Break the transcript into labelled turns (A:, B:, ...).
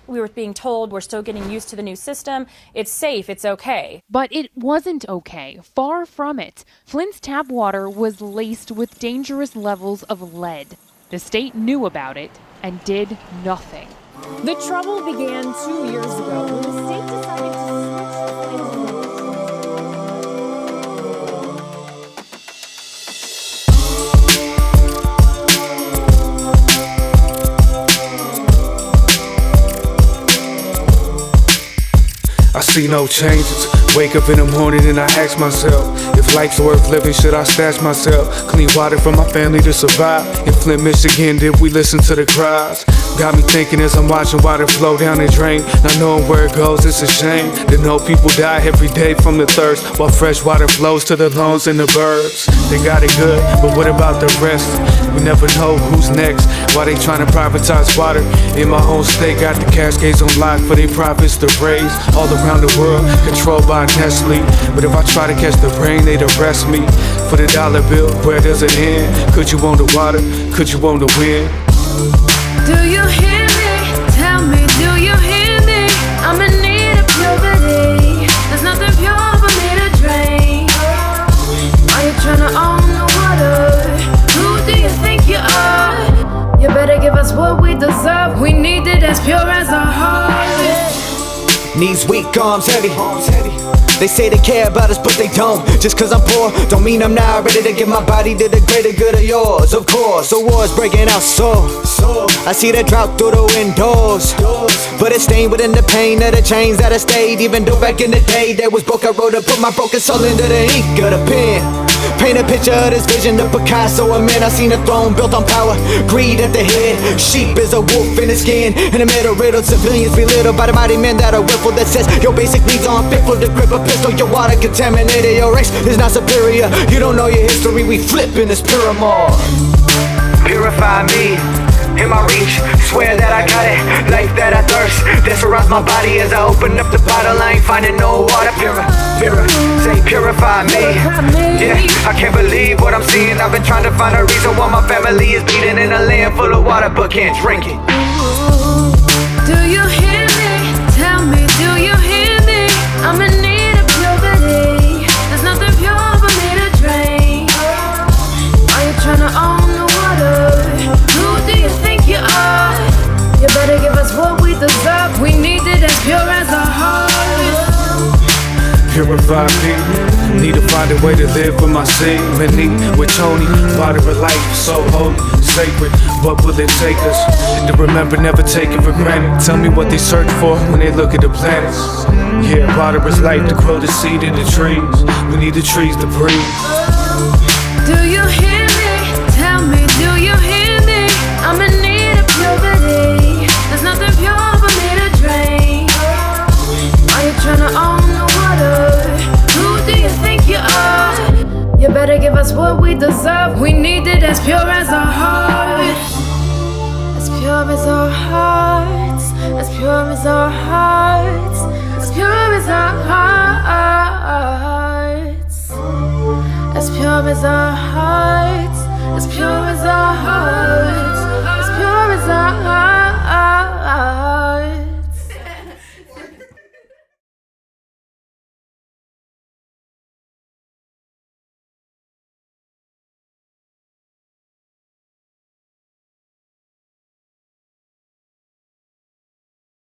A: We were being told we're still getting used to the new system. It's safe. It's okay.
B: But it wasn't okay. Far from it. Flint's tap water was laced with dangerous levels of lead. The state knew about it and did nothing.
C: The trouble began 2 years ago when the state decided to switch the Flint.
D: I see no changes. Wake up in the morning and I ask myself, if life's worth living, should I stash myself? Clean water for my family to survive. In Flint, Michigan, did we listen to the cries? Got me thinking as I'm watching water flow down the drain. Not knowing where it goes, it's a shame to know people die every day from the thirst, while fresh water flows to the lawns and the birds. They got it good, but what about the rest? We never know who's next. Why they trying to privatize water? In my own state, got the cascades on lock for their profits to raise. All around the world, controlled by Nestle. But if I try to catch the rain, they'd arrest me. For the dollar bill, where does it end? Could you own the water? Could you own the wind?
E: Do you hear me? Tell me, do you hear me? I'm in need of purity. There's nothing pure for me to drink. Are you trying to own the water? Who do you think you are? You better give us what we deserve. We need it as pure as our heart.
F: Knees weak, arms heavy. They say they care about us, but they don't. Just cause I'm poor, don't mean I'm not ready to give my body to the greater good of yours. Of course, the war's breaking out so I see the drought through the windows, but it's stained within the pain of the chains that I stayed. Even though back in the day that was broke, I wrote to put my broken soul into the ink of the pen. Paint a picture of this vision of Picasso, a man I seen a throne built on power, greed at the head. Sheep is a wolf in his skin. In the middle, riddled civilians belittled by the mighty men that are willful. That says your basic needs are unfit for the grip of pistol. Your water contaminated, your race is not superior. You don't know your history, we flip in this pyramid.
G: Purify me, in my reach, swear that I got it. Life that I thirst, that surrounds my body as I open up the bottle. I ain't finding no water. Say purify me. Yeah, I can't believe what I'm seeing. I've been trying to find a reason why my family is bleeding in a land full of water but can't drink it.
E: Do you hear me? Tell me, do you hear me? I'm in need of purity. There's nothing pure for me to drink. Are you trying to own the water? Who do you think you are? You better give us what we deserve. We need it as pure as our heart.
D: Purify me. Need to find a way to live with my seed. Many with Tony, water of life, so holy, sacred. What will it take us to remember, never take it for granted? Tell me what they search for when they look at the planets. Yeah, water is life to grow the seed in the trees. We need the trees to breathe.
E: Do you hear me? Tell me, do you hear me? I'm in need of purity. There's nothing pure for me to drink. Are you trying to own the water? Who do you think you are? You better give us what we deserve. We need it as pure as our heart. As pure as our hearts. As pure as our hearts. As pure as our hearts. As pure as our hearts. As pure as our hearts. As pure as our hearts.